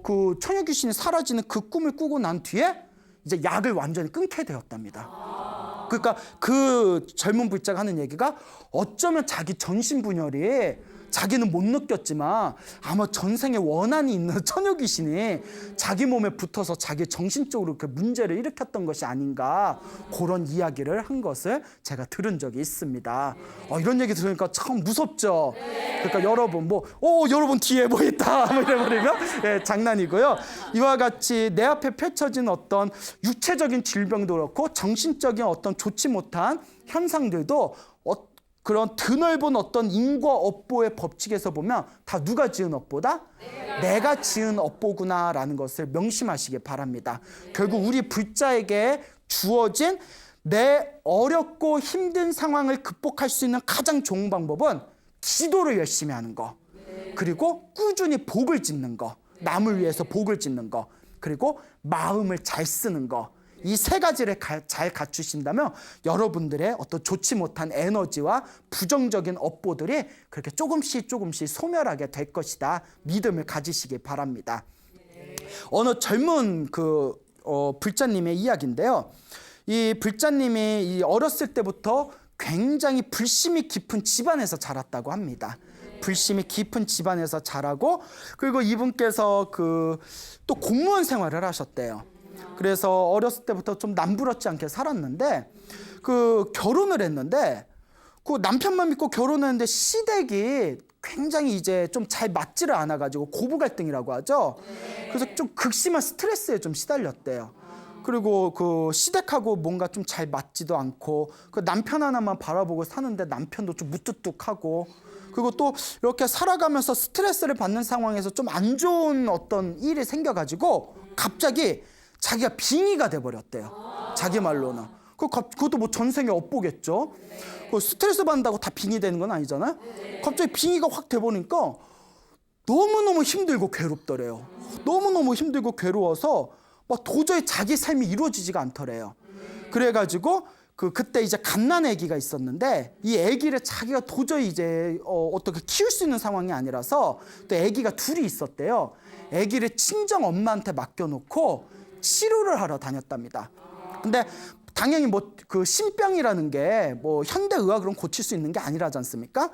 그 처녀 귀신이 사라지는 그 꿈을 꾸고 난 뒤에 이제 약을 완전히 끊게 되었답니다. 그러니까 그 젊은 불자가 하는 얘기가 어쩌면 자기 전신분열이 자기는 못 느꼈지만 아마 전생에 원한이 있는 처녀 귀신이 자기 몸에 붙어서 자기 정신적으로 그 문제를 일으켰던 것이 아닌가, 그런 이야기를 한 것을 제가 들은 적이 있습니다. 이런 얘기 들으니까 참 무섭죠. 그러니까 여러분 여러분 뒤에 뭐 있다 뭐 이래버리면 장난이고요. 이와 같이 내 앞에 펼쳐진 어떤 육체적인 질병도 그렇고 정신적인 어떤 좋지 못한 현상들도 그런 드넓은 어떤 인과 업보의 법칙에서 보면 다 누가 지은 업보다? 내가 지은 업보구나라는 것을 명심하시기 바랍니다. 결국 우리 불자에게 주어진 내 어렵고 힘든 상황을 극복할 수 있는 가장 좋은 방법은 기도를 열심히 하는 거, 그리고 꾸준히 복을 짓는 거, 남을 위해서 복을 짓는 거, 그리고 마음을 잘 쓰는 거, 이 세 가지를 잘 갖추신다면 여러분들의 어떤 좋지 못한 에너지와 부정적인 업보들이 그렇게 조금씩 소멸하게 될 것이다, 믿음을 가지시기 바랍니다. 어느 젊은 불자님의 이야기인데요. 이 불자님이 어렸을 때부터 굉장히 불심이 깊은 집안에서 자랐다고 합니다. 불심이 깊은 집안에서 자라고, 그리고 이분께서 또 공무원 생활을 하셨대요. 그래서 어렸을 때부터 좀 남부럽지 않게 살았는데 결혼을 했는데 남편만 믿고 결혼했는데 시댁이 굉장히 이제 좀 잘 맞지를 않아가지고 고부 갈등이라고 하죠. 그래서 좀 극심한 스트레스에 좀 시달렸대요. 그리고 시댁하고 뭔가 좀 잘 맞지도 않고 남편 하나만 바라보고 사는데 남편도 좀 무뚝뚝하고, 그리고 또 이렇게 살아가면서 스트레스를 받는 상황에서 좀 안 좋은 어떤 일이 생겨가지고 갑자기 자기가 빙의가 돼버렸대요. 자기 말로는. 그것도 뭐 전생에 업보겠죠. 스트레스 받는다고 다 빙의 되는 건 아니잖아요. 갑자기 빙의가 확 돼버리니까 너무너무 힘들고 괴롭더래요. 너무너무 힘들고 괴로워서 막 도저히 자기 삶이 이루어지지가 않더래요. 그래가지고 그때 이제 갓난 아기가 있었는데 이 아기를 자기가 도저히 이제 어떻게 키울 수 있는 상황이 아니라서 또 아기가 둘이 있었대요. 아기를 친정 엄마한테 맡겨놓고 치료를 하러 다녔답니다. 근데 당연히 신병이라는 게 현대 의학으로 고칠 수 있는 게 아니라지 않습니까?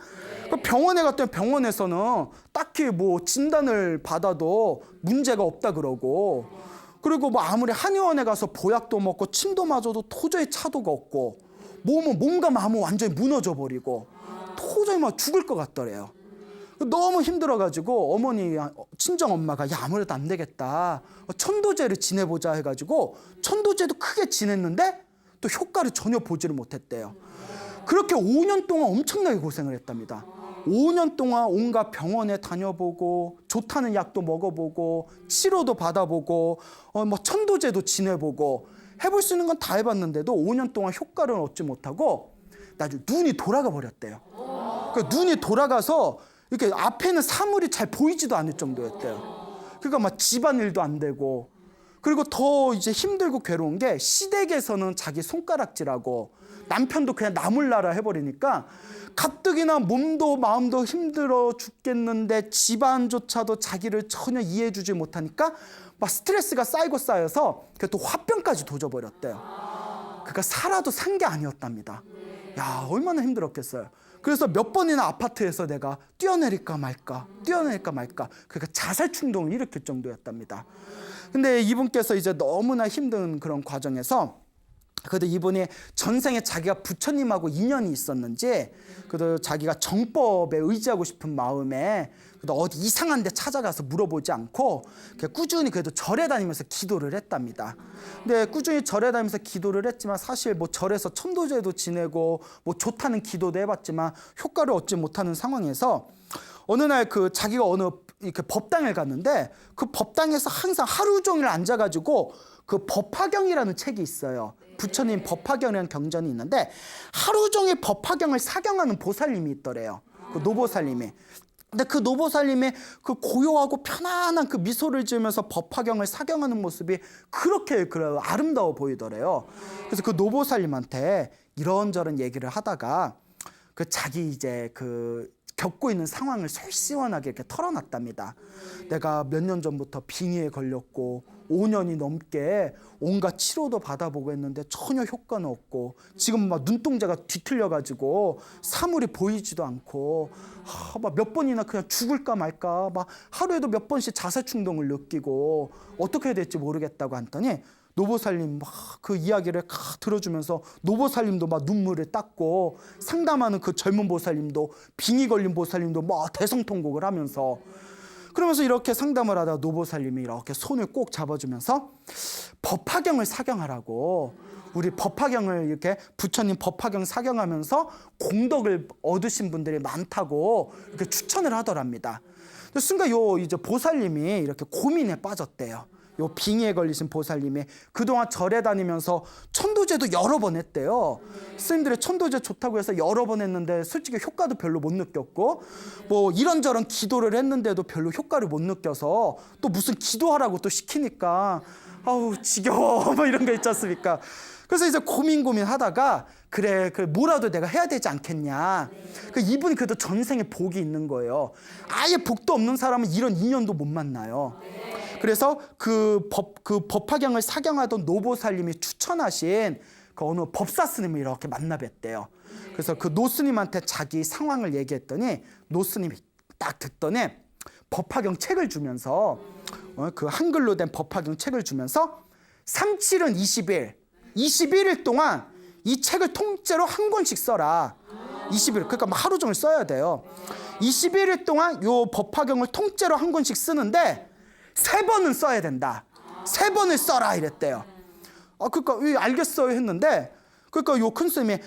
병원에 갔더니 병원에서는 딱히 진단을 받아도 문제가 없다 그러고, 그리고 아무리 한의원에 가서 보약도 먹고 침도 맞아도 도저히 차도가 없고, 몸과 마음은 완전히 무너져 버리고 도저히 죽을 것 같더래요. 너무 힘들어가지고 친정 엄마가 아무래도 안 되겠다, 천도제를 지내보자 해가지고 천도제도 크게 지냈는데 또 효과를 전혀 보지를 못했대요. 그렇게 5년 동안 엄청나게 고생을 했답니다. 5년 동안 온갖 병원에 다녀보고 좋다는 약도 먹어보고 치료도 받아보고 천도제도 지내보고 해볼 수 있는 건 다 해봤는데도 5년 동안 효과를 얻지 못하고 나중에 눈이 돌아가 버렸대요. 눈이 돌아가서 이렇게 앞에는 사물이 잘 보이지도 않을 정도였대요. 그러니까 집안일도 안 되고, 그리고 더 이제 힘들고 괴로운 게 시댁에서는 자기 손가락질하고 남편도 그냥 나몰라라 해버리니까 가뜩이나 몸도 마음도 힘들어 죽겠는데 집안조차도 자기를 전혀 이해해주지 못하니까 스트레스가 쌓여서 또 화병까지 도져버렸대요. 그러니까 살아도 산 게 아니었답니다. 야, 얼마나 힘들었겠어요. 그래서 몇 번이나 아파트에서 내가 뛰어내릴까 말까 그러니까 자살 충동을 일으킬 정도였답니다. 근데 이분께서 이제 너무나 힘든 그런 과정에서 그래도 이분이 전생에 자기가 부처님하고 인연이 있었는지 그래도 자기가 정법에 의지하고 싶은 마음에 그래도 어디 이상한 데 찾아가서 물어보지 않고 꾸준히 그래도 절에 다니면서 기도를 했답니다. 근데 꾸준히 절에 다니면서 기도를 했지만 사실 절에서 천도제도 지내고 좋다는 기도도 해봤지만 효과를 얻지 못하는 상황에서 어느 날 자기가 어느 이렇게 법당을 갔는데 그 법당에서 항상 하루 종일 앉아가지고 법화경이라는 책이 있어요. 부처님 법화경이라는 경전이 있는데 하루 종일 법화경을 사경하는 보살님이 있더래요. 노보살님이. 근데 노보살님이 고요하고 편안한 미소를 지으면서 법화경을 사경하는 모습이 그렇게 아름다워 보이더래요. 그래서 노보살님한테 이런저런 얘기를 하다가 자기 이제 겪고 있는 상황을 솔시원하게 이렇게 털어놨답니다. 내가 몇 년 전부터 빙의에 걸렸고 5년이 넘게 온갖 치료도 받아보고 했는데 전혀 효과는 없고 지금 막 눈동자가 뒤틀려가지고 사물이 보이지도 않고 막 몇 번이나 그냥 죽을까 말까 막 하루에도 몇 번씩 자살 충동을 느끼고 어떻게 해야 될지 모르겠다고 했더니 노보살님 막 그 이야기를 들어주면서 노보살님도 막 눈물을 닦고 상담하는 그 젊은 보살님도 빙의 걸린 보살님도 막 대성통곡을 하면서 그러면서 이렇게 상담을 하다가 노보살님이 이렇게 손을 꼭 잡아주면서 법화경을 사경하라고 우리 법화경을 이렇게 부처님 법화경 사경하면서 공덕을 얻으신 분들이 많다고 이렇게 추천을 하더랍니다. 순간 요 이제 보살님이 이렇게 고민에 빠졌대요. 요 빙의에 걸리신 보살님이 그동안 절에 다니면서 천도제도 여러 번 했대요. 스님들이 천도제 좋다고 해서 여러 번 했는데 솔직히 효과도 별로 못 느꼈고 뭐 이런저런 기도를 했는데도 별로 효과를 못 느껴서 또 무슨 기도하라고 또 시키니까 아우 지겨워 뭐 이런 거 있지 않습니까? 그래서 이제 고민하다가 그래 뭐라도 내가 해야 되지 않겠냐. 이분이 그래도 전생에 복이 있는 거예요. 아예 복도 없는 사람은 이런 인연도 못 만나요. 그래서 그 법화경을 사경하던 노보살님이 추천하신 그 어느 법사 스님을 이렇게 만나 뵀대요. 그래서 그 노스님한테 자기 상황을 얘기했더니 노스님이 딱 듣더니 법화경 책을 주면서 그 한글로 된 법화경 책을 주면서 37은 21일 동안 이 책을 통째로 한 권씩 써라. 20일 그러니까 하루 종일 써야 돼요. 21일 동안 요 법화경을 통째로 한 권씩 쓰는데 3번은 써야 된다. 3번을 써라 이랬대요. 그러니까 알겠어요 했는데 그러니까 요 큰 스님이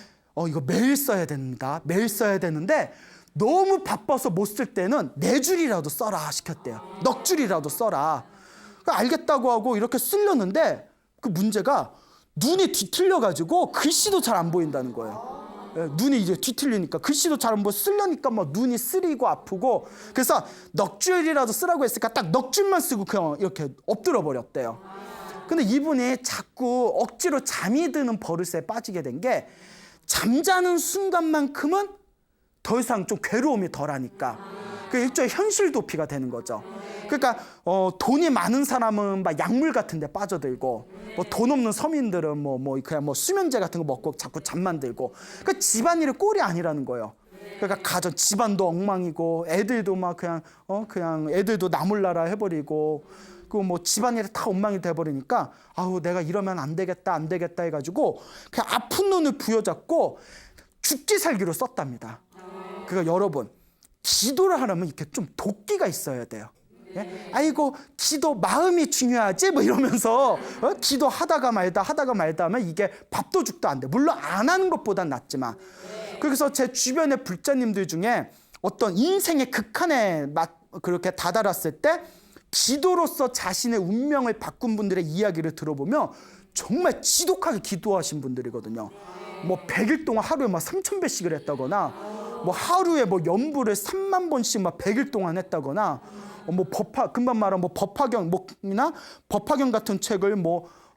이거 매일 써야 됩니다. 매일 써야 되는데 너무 바빠서 못 쓸 때는 4줄이라도 써라 시켰대요. 넉 줄이라도 써라. 알겠다고 하고 이렇게 쓰려는데 그 문제가 눈이 뒤틀려가지고 글씨도 잘 안 보인다는 거예요. 눈이 이제 뒤틀리니까 글씨도 잘 안 보여 쓰려니까 막 눈이 쓰리고 아프고 그래서 넉 줄이라도 쓰라고 했으니까 딱 넉 줄만 쓰고 그냥 이렇게 엎드려 버렸대요. 근데 이분이 자꾸 억지로 잠이 드는 버릇에 빠지게 된 게 잠자는 순간만큼은 더 이상 좀 괴로움이 덜하니까 그 일종의 현실 도피가 되는 거죠. 그러니까 돈이 많은 사람은 막 약물 같은 데 빠져들고 뭐 돈 없는 서민들은 그냥 수면제 같은 거 먹고 자꾸 잠만 들고 그러니까 집안일이 꼴이 아니라는 거예요. 그러니까 집안도 엉망이고 애들도 막 그냥 애들도 나몰라라 해버리고 그 집안일이 다 엉망이 돼버리니까 아우 내가 이러면 안 되겠다 해가지고 그냥 아픈 눈을 부여잡고 죽기 살기로 썼답니다. 그러니까 여러분 기도를 하려면 이렇게 좀 도끼가 있어야 돼요. 예? 아이고 기도 마음이 중요하지 뭐 이러면서 기도하다가 말다 하면 이게 밥도 죽도 안 돼. 물론 안 하는 것보단 낫지만 그래서 제 주변의 불자님들 중에 어떤 인생의 극한에 그렇게 다다랐을 때 기도로서 자신의 운명을 바꾼 분들의 이야기를 들어보면 정말 지독하게 기도하신 분들이거든요. 100일 동안 하루에 3,000배씩을 했다거나 하루에 연불을 3만 번씩 100일 동안 했다거나 금방 말한 법화경이나 법화경 같은 책을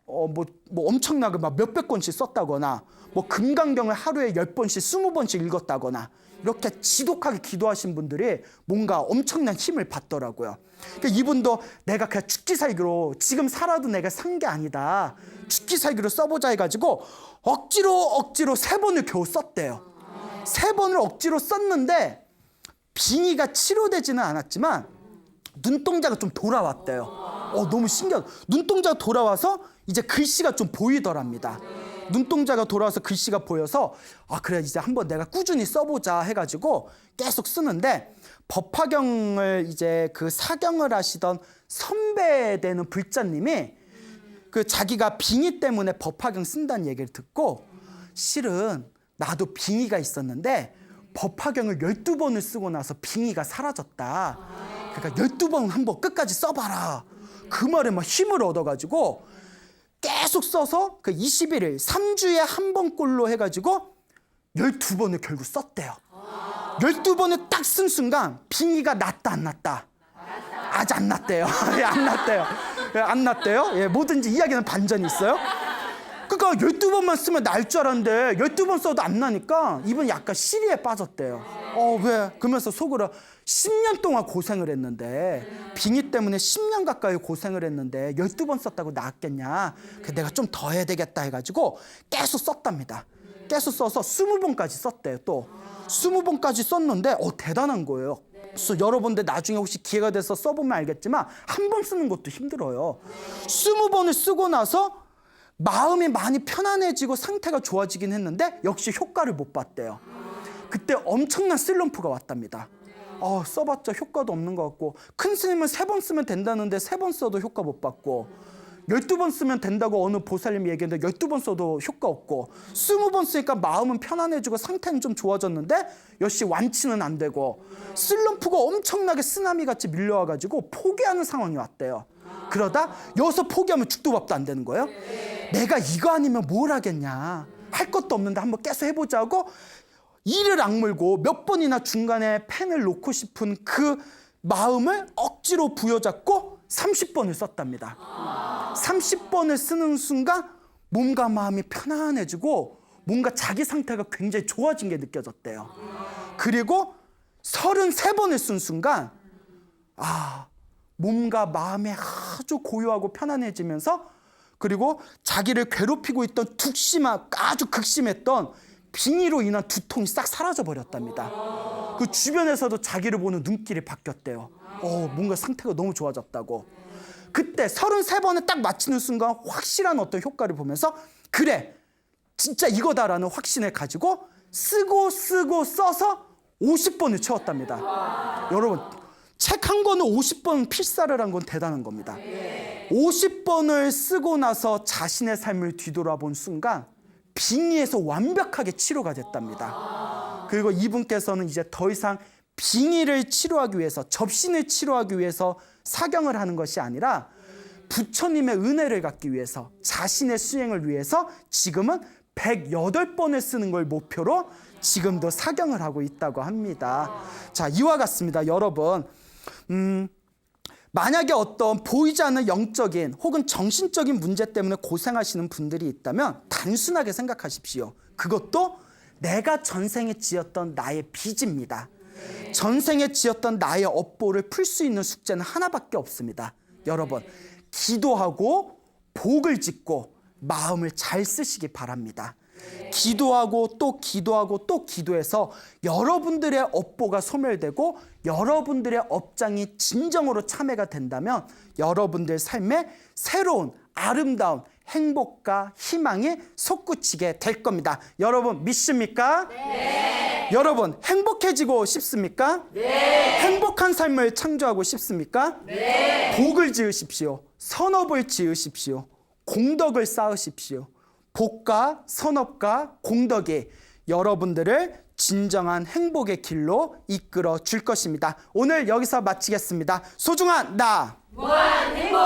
엄청나게 몇백 권씩 썼다거나 금강경을 하루에 10번씩 20번씩 읽었다거나 이렇게 지독하게 기도하신 분들이 뭔가 엄청난 힘을 받더라고요. 그러니까 이분도 내가 그냥 죽기 살기로 지금 살아도 내가 산 게 아니다. 죽기 살기로 써보자 해가지고 억지로 3번을 겨우 썼대요. 3번을 억지로 썼는데 빙의가 치료되지는 않았지만 눈동자가 좀 돌아왔대요. 너무 신기하다. 눈동자가 돌아와서 이제 글씨가 좀 보이더랍니다. 눈동자가 돌아와서 글씨가 보여서 그래 이제 한번 내가 꾸준히 써보자 해가지고 계속 쓰는데 법화경을 이제 그 사경을 하시던 선배 되는 불자님이 그 자기가 빙의 때문에 법화경 쓴다는 얘기를 듣고 실은 나도 빙의가 있었는데 법화경을 12번을 쓰고 나서 빙의가 사라졌다. 그러니까 12번 한번 끝까지 써봐라. 그 말에 막 힘을 얻어가지고 계속 써서 그 21일 3주에 한 번꼴로 해가지고 12번을 결국 썼대요. 12번을 딱 쓴 순간 빙의가 났다 안 났다? 아직 안 났대요. 안 났대요. 안 났대요. 뭐든지 이야기는 반전이 있어요. 그러니까 12번만 쓰면 날 줄 알았는데 12번 써도 안 나니까 이분 약간 시리에 빠졌대요. 왜? 그러면서 속으로 10년 동안 고생을 했는데 빙의 때문에 10년 가까이 고생을 했는데 12번 썼다고 나았겠냐. 내가 좀 더 해야 되겠다 해가지고 계속 썼답니다. 계속 써서 20번까지 썼대요. 또 20번까지 썼는데 대단한 거예요. 그래서 여러분들 나중에 혹시 기회가 돼서 써보면 알겠지만 한 번 쓰는 것도 힘들어요. 20번을 쓰고 나서 마음이 많이 편안해지고 상태가 좋아지긴 했는데 역시 효과를 못 봤대요. 그때 엄청난 슬럼프가 왔답니다. 써봤자 효과도 없는 것 같고, 큰 스님은 3번 쓰면 된다는데 3번 써도 효과 못 받고, 12번 쓰면 된다고 어느 보살님이 얘기했는데 12번 써도 효과 없고, 20번 쓰니까 마음은 편안해지고 상태는 좀 좋아졌는데 역시 완치는 안 되고, 슬럼프가 엄청나게 쓰나미같이 밀려와가지고 포기하는 상황이 왔대요. 그러다 여기서 포기하면 죽도 밥도 안 되는 거예요. 내가 이거 아니면 뭘 하겠냐, 할 것도 없는데 한번 계속 해보자고 이를 악물고 몇 번이나 중간에 펜을 놓고 싶은 그 마음을 억지로 부여잡고 30번을 썼답니다. 30번을 쓰는 순간 몸과 마음이 편안해지고 뭔가 자기 상태가 굉장히 좋아진 게 느껴졌대요. 그리고 33번을 쓴 순간 몸과 마음이 아주 고요하고 편안해지면서, 그리고 자기를 괴롭히고 있던 아주 극심했던 빙의로 인한 두통이 싹 사라져 버렸답니다. 그 주변에서도 자기를 보는 눈길이 바뀌었대요. 뭔가 상태가 너무 좋아졌다고. 그때 33번을 딱 마치는 순간 확실한 어떤 효과를 보면서 그래, 진짜 이거다라는 확신을 가지고 쓰고 써서 50번을 채웠답니다. 여러분, 책 한 권을 50번 필사를 한 건 대단한 겁니다. 50번을 쓰고 나서 자신의 삶을 뒤돌아본 순간 빙의에서 완벽하게 치료가 됐답니다. 그리고 이분께서는 이제 더 이상 빙의를 치료하기 위해서, 접신을 치료하기 위해서 사경을 하는 것이 아니라 부처님의 은혜를 갖기 위해서, 자신의 수행을 위해서 지금은 108번을 쓰는 걸 목표로 지금도 사경을 하고 있다고 합니다. 자, 이와 같습니다. 여러분, 만약에 어떤 보이지 않는 영적인 혹은 정신적인 문제 때문에 고생하시는 분들이 있다면 단순하게 생각하십시오. 그것도 내가 전생에 지었던 나의 빚입니다. 전생에 지었던 나의 업보를 풀 수 있는 숙제는 하나밖에 없습니다. 여러분, 기도하고 복을 짓고 마음을 잘 쓰시기 바랍니다. 기도하고 또 기도하고 또 기도해서 여러분들의 업보가 소멸되고 여러분들의 업장이 진정으로 참회가 된다면 여러분들 삶에 새로운 아름다운 행복과 희망이 솟구치게 될 겁니다. 여러분 믿습니까? 네. 여러분 행복해지고 싶습니까? 네. 행복한 삶을 창조하고 싶습니까? 네. 복을 지으십시오. 선업을 지으십시오. 공덕을 쌓으십시오. 복과 선업과 공덕이 여러분들을 진정한 행복의 길로 이끌어 줄 것입니다. 오늘 여기서 마치겠습니다. 소중한 나 무한 행복.